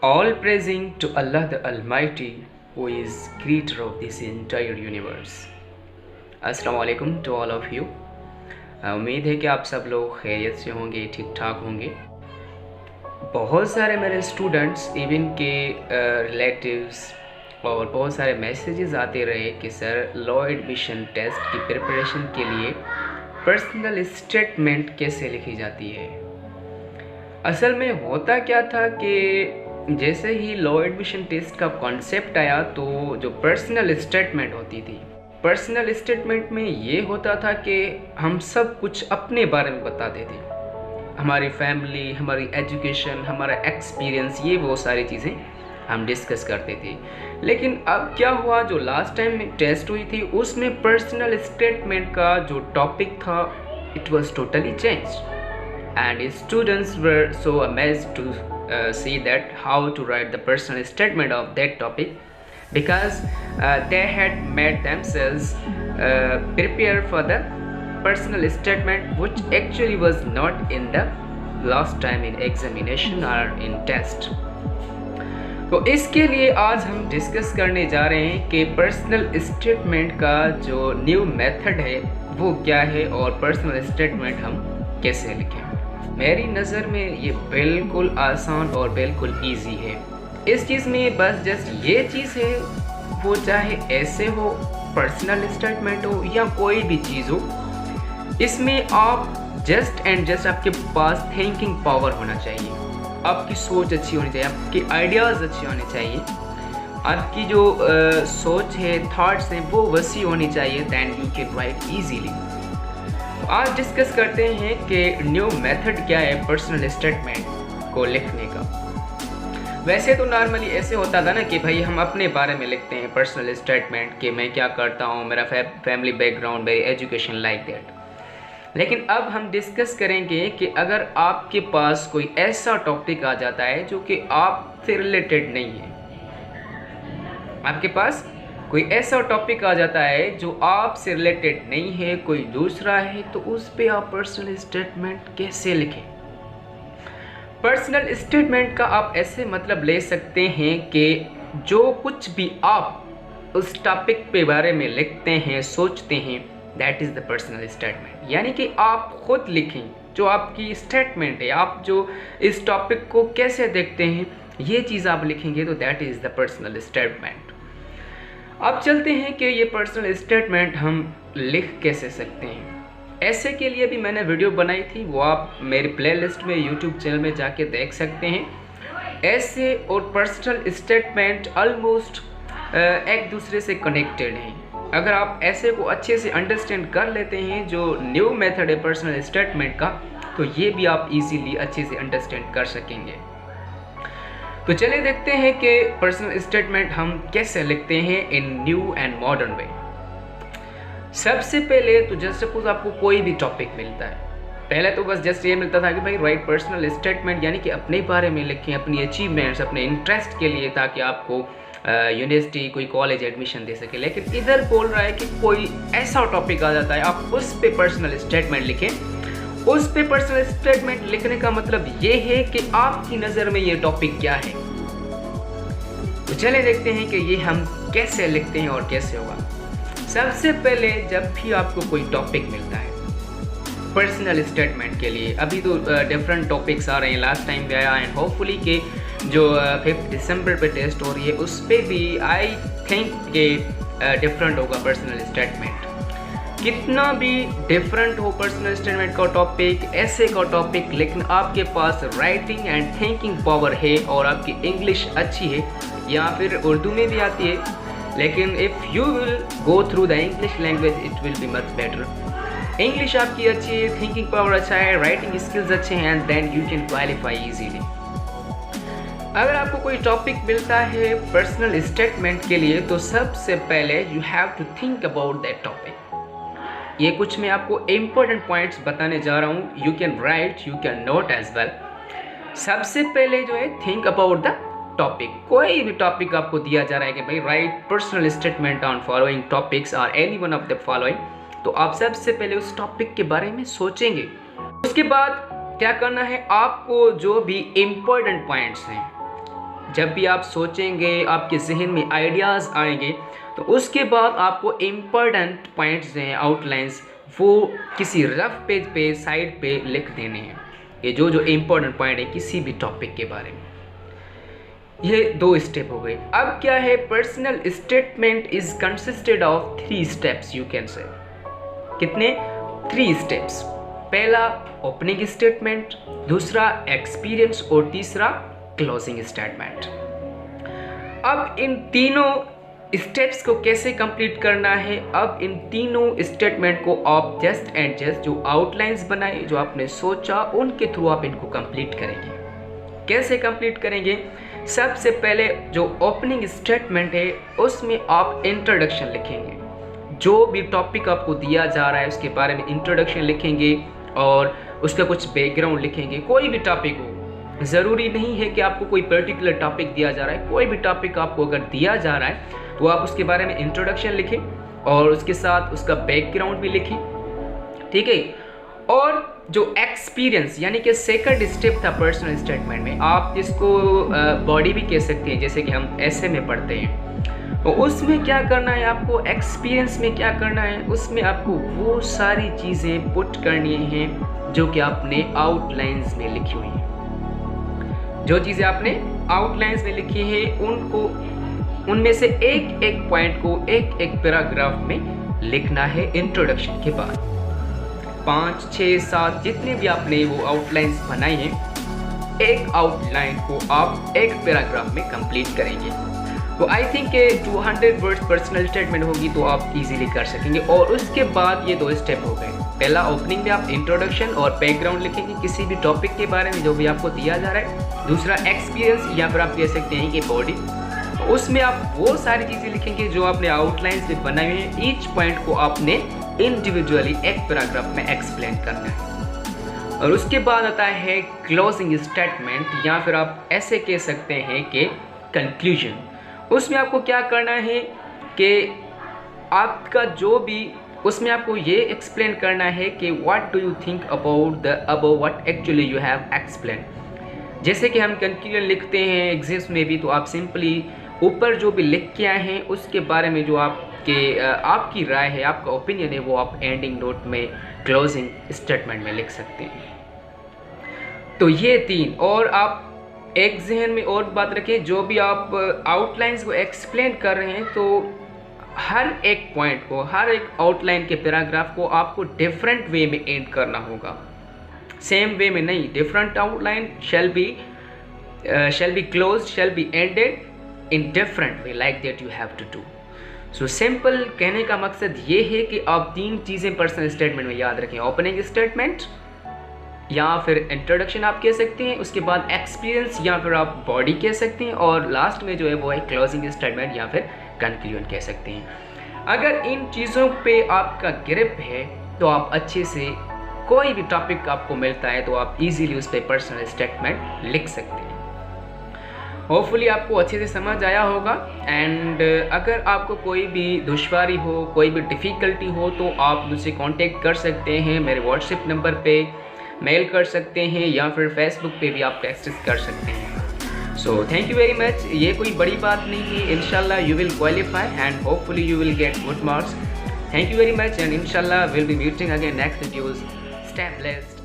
All praising to Allah the Almighty, who is creator of this entire universe. अस्सलाम वालेकुम to all of you. उम्मीद है कि आप सब लोग खैरियत से होंगे, ठीक ठाक होंगे। बहुत सारे मेरे स्टूडेंट्स इवन के रिलेटिव्स और बहुत सारे मैसेजेस आते रहे कि सर लॉ एडमिशन टेस्ट की प्रिपरेशन के लिए पर्सनल स्टेटमेंट कैसे लिखी जाती है। असल में होता क्या था कि जैसे ही लॉ एडमिशन टेस्ट का कॉन्सेप्ट आया तो जो पर्सनल स्टेटमेंट होती थी, पर्सनल स्टेटमेंट में ये होता था कि हम सब कुछ अपने बारे में बताते थे, हमारी फैमिली, हमारी एजुकेशन, हमारा एक्सपीरियंस, ये वो सारी चीज़ें हम डिस्कस करते थे। लेकिन अब क्या हुआ, जो लास्ट टाइम में टेस्ट हुई थी उसमें पर्सनल स्टेटमेंट का जो टॉपिक था it was totally changed and students were so amazed to see that how to write the personal statement of that topic because they had made themselves prepare for the personal statement which actually was not in the last time in examination or in test. तो इसके लिए आज हम discuss करने जा रहे हैं कि पर्सनल स्टेटमेंट का जो न्यू मेथड है वो क्या है और पर्सनल स्टेटमेंट हम कैसे लिखें। मेरी नज़र में ये बिल्कुल आसान और बिल्कुल इजी है। इस चीज़ में बस जस्ट ये चीज़ है, वो चाहे ऐसे हो, पर्सनल स्टेटमेंट हो या कोई भी चीज़ हो, इसमें आप जस्ट एंड जस्ट आपके पास थिंकिंग पावर होना चाहिए, आपकी सोच अच्छी होनी चाहिए, आपके आइडियाज़ अच्छे होने चाहिए, आपकी जो सोच है, थॉट्स हैं वो वसी होनी चाहिए, then you can write easily. आज डिस्कस करते हैं कि न्यू मेथड क्या है पर्सनल स्टेटमेंट को लिखने का। वैसे तो नॉर्मली ऐसे होता था ना कि भाई हम अपने बारे में लिखते हैं पर्सनल स्टेटमेंट कि मैं क्या करता हूँ, मेरा फैमिली बैकग्राउंड, मेरी एजुकेशन, लाइक दैट। लेकिन अब हम डिस्कस करेंगे कि अगर आपके पास कोई ऐसा टॉपिक आ जाता है जो कि आपसे रिलेटेड नहीं है, आपके पास कोई ऐसा टॉपिक आ जाता है जो आपसे रिलेटेड नहीं है, कोई दूसरा है, तो उस पे आप पर्सनल स्टेटमेंट कैसे लिखें। पर्सनल स्टेटमेंट का आप ऐसे मतलब ले सकते हैं कि जो कुछ भी आप उस टॉपिक पे बारे में लिखते हैं, सोचते हैं, that is the personal statement. यानी कि आप खुद लिखें, जो आपकी स्टेटमेंट है, आप जो इस टॉपिक को कैसे देखते हैं, ये चीज़ आप लिखेंगे तो that is the personal statement. अब चलते हैं कि ये पर्सनल स्टेटमेंट हम लिख कैसे सकते हैं। ऐसे के लिए भी मैंने वीडियो बनाई थी, वो आप मेरे प्लेलिस्ट में यूट्यूब चैनल में जाके देख सकते हैं। ऐसे और पर्सनल स्टेटमेंट ऑलमोस्ट एक दूसरे से कनेक्टेड हैं। अगर आप ऐसे को अच्छे से अंडरस्टैंड कर लेते हैं, जो न्यू मेथड है पर्सनल स्टेटमेंट का, तो ये भी आप इजीली अच्छे से अंडरस्टैंड कर सकेंगे। तो चलिए देखते हैं कि पर्सनल स्टेटमेंट हम कैसे लिखते हैं इन न्यू एंड मॉडर्न वे। सबसे पहले तो जस्ट सपोज आपको कोई भी टॉपिक मिलता है, पहले तो बस जस्ट ये मिलता था कि भाई राइट पर्सनल स्टेटमेंट, यानी कि अपने बारे में लिखें, अपनी अचीवमेंट्स, अपने इंटरेस्ट के लिए, ताकि आपको यूनिवर्सिटी, कोई कॉलेज एडमिशन दे सके। लेकिन इधर बोल रहा है कि कोई ऐसा टॉपिक आ जाता है, आप उस पर पर्सनल स्टेटमेंट लिखें। उस पे पर्सनल स्टेटमेंट लिखने का मतलब ये है कि आपकी नज़र में ये टॉपिक क्या है। तो चलिए देखते हैं कि ये हम कैसे लिखते हैं और कैसे होगा। सबसे पहले जब भी आपको कोई टॉपिक मिलता है पर्सनल स्टेटमेंट के लिए, अभी तो डिफरेंट टॉपिक्स आ रहे हैं, लास्ट टाइम भी आया एंड होपफुली कि जो 5 दिसंबर पे टेस्ट हो रही है उस पर भी आई थिंक कि डिफरेंट होगा पर्सनल स्टेटमेंट। कितना भी डिफरेंट हो पर्सनल स्टेटमेंट का टॉपिक, ऐसे का टॉपिक, लेकिन आपके पास राइटिंग एंड थिंकिंग पावर है और आपकी इंग्लिश अच्छी है या फिर उर्दू में भी आती है, लेकिन if you will go through the English language it will be much better. English आपकी अच्छी है, थिंकिंग पावर अच्छा है, राइटिंग स्किल्स अच्छे हैं, and then you can qualify easily. अगर आपको कोई टॉपिक मिलता है पर्सनल स्टेटमेंट के लिए तो सबसे पहले you have to think about that topic. ये कुछ मैं आपको इम्पोर्टेंट पॉइंट्स बताने जा रहा हूँ, you can write, you can note as well. सबसे पहले जो है थिंक अबाउट द टॉपिक। कोई भी टॉपिक आपको दिया जा रहा है कि भाई write personal statement on following topics और any one of the following, तो आप सबसे पहले उस टॉपिक के बारे में सोचेंगे। उसके बाद क्या करना है, आपको जो भी इम्पोर्टेंट पॉइंट्स हैं जब भी आप सोचेंगे, आपके जहन में आइडियाज़ आएंगे, तो उसके बाद आपको इम्पोर्टेंट पॉइंट्स हैं, आउटलाइंस, वो किसी रफ पेज पे साइड पे लिख देने हैं। ये जो इम्पोर्टेंट पॉइंट है किसी भी टॉपिक के बारे में। ये 2 स्टेप हो गए। अब क्या है, personal statement is consisted of 3 steps, you can say. कितने? 3 स्टेप्स। पहला ओपनिंग स्टेटमेंट, दूसरा एक्सपीरियंस और तीसरा क्लोजिंग स्टेटमेंट। अब इन तीनों स्टेप्स को कैसे कंप्लीट करना है? अब इन तीनों स्टेटमेंट को आप जस्ट एंड जस्ट जो आउटलाइंस बनाए, जो आपने सोचा, उनके थ्रू आप इनको कंप्लीट करेंगे। कैसे कंप्लीट करेंगे? सबसे पहले जो ओपनिंग स्टेटमेंट है उसमें आप इंट्रोडक्शन लिखेंगे। जो भी टॉपिक आपको दिया जा रहा है उसके बारे में इंट्रोडक्शन लिखेंगे और उसका कुछ बैकग्राउंड लिखेंगे। कोई भी टॉपिक हो, ज़रूरी नहीं है कि आपको कोई पर्टिकुलर टॉपिक दिया जा रहा है, कोई भी टॉपिक आपको अगर दिया जा रहा है तो आप उसके बारे में इंट्रोडक्शन लिखें और उसके साथ उसका बैकग्राउंड भी लिखें, ठीक है। और जो एक्सपीरियंस यानी कि सेकंड स्टेप था पर्सनल स्टेटमेंट में, आप जिसको बॉडी भी कह सकते हैं, जैसे कि हम ऐसे में पढ़ते हैं, तो उसमें क्या करना है आपको, एक्सपीरियंस में क्या करना है, उसमें आपको वो सारी चीज़ें पुट करनी हैं जो कि आपने आउटलाइंस में लिखी हुई हैं। जो चीज़ें आपने आउटलाइंस में लिखी है उनको, उनमें से एक एक पॉइंट को एक एक पैराग्राफ में लिखना है इंट्रोडक्शन के बाद। 5, 6, 7 जितने भी आपने वो आउटलाइंस बनाई हैं, एक आउटलाइन को आप एक पैराग्राफ में कंप्लीट करेंगे। तो I think 200 words personal statement होगी तो आप इजीली कर सकेंगे। और उसके बाद ये 2 स्टेप हो गए। पहला, ओपनिंग में आप इंट्रोडक्शन और बैकग्राउंड लिखेंगे किसी भी टॉपिक के बारे में जो भी आपको दिया जा रहा है। दूसरा, एक्सपीरियंस या फिर आप कह सकते हैं कि बॉडी, उसमें आप वो सारी चीज़ें लिखेंगे जो आपने आउटलाइंस में बनाई हुई हैं। ईच पॉइंट को आपने इंडिविजुअली एक पैराग्राफ में एक्सप्लेन करना है। और उसके बाद आता है क्लोजिंग स्टेटमेंट, या फिर आप ऐसे कह सकते हैं कि कंक्लूजन। उसमें आपको क्या करना है कि आपका जो भी, उसमें आपको ये एक्सप्लेन करना है कि what do you think about the above what actually you have explain. जैसे कि हम कंक्लूजन लिखते हैं एग्जाम्स में भी, तो आप सिंपली ऊपर जो भी लिख के आए हैं उसके बारे में जो आपकी राय है, आपका ओपिनियन है, वो आप एंडिंग नोट में क्लोजिंग स्टेटमेंट में लिख सकते हैं। तो ये 3। और आप एक जहन में और बात रखें, जो भी आप आउटलाइंस को एक्सप्लेन कर रहे हैं तो हर एक पॉइंट को, हर एक आउटलाइन के पैराग्राफ को आपको डिफरेंट वे में एंड करना होगा। सेम वे में नहीं, different outline shall be closed, shall be ended in different way, like that you have to do. So simple कहने का मकसद ये है कि आप 3 चीज़ें पर्सनल स्टेटमेंट में याद रखें। ओपनिंग स्टेटमेंट या फिर इंट्रोडक्शन आप कह सकते हैं, उसके बाद एक्सपीरियंस या फिर आप बॉडी कह सकते हैं, और लास्ट में जो है वो है क्लोजिंग स्टेटमेंट या फिर कंक्लूजन कह सकते हैं। अगर इन चीज़ों पे आपका ग्रिप है तो आप अच्छे से, कोई भी टॉपिक आपको मिलता है तो आप इजीली उस पर पर्सनल स्टेटमेंट लिख सकते हैं। होपफुली आपको अच्छे से समझ आया होगा। एंड अगर आपको कोई भी दुश्वारी हो, कोई भी डिफ़िकल्टी हो, तो आप मुझसे कांटेक्ट कर सकते हैं। मेरे व्हाट्सएप नंबर पे मेल कर सकते हैं या फिर फेसबुक पे भी आप टेक्स्ट कर सकते हैं। So thank you very much. ये कोई बड़ी बात नहीं है, इंशाल्लाह you will qualify and hopefully you will get good marks. Thank you very much, and inshallah we'll be meeting again next videos. Stay blessed.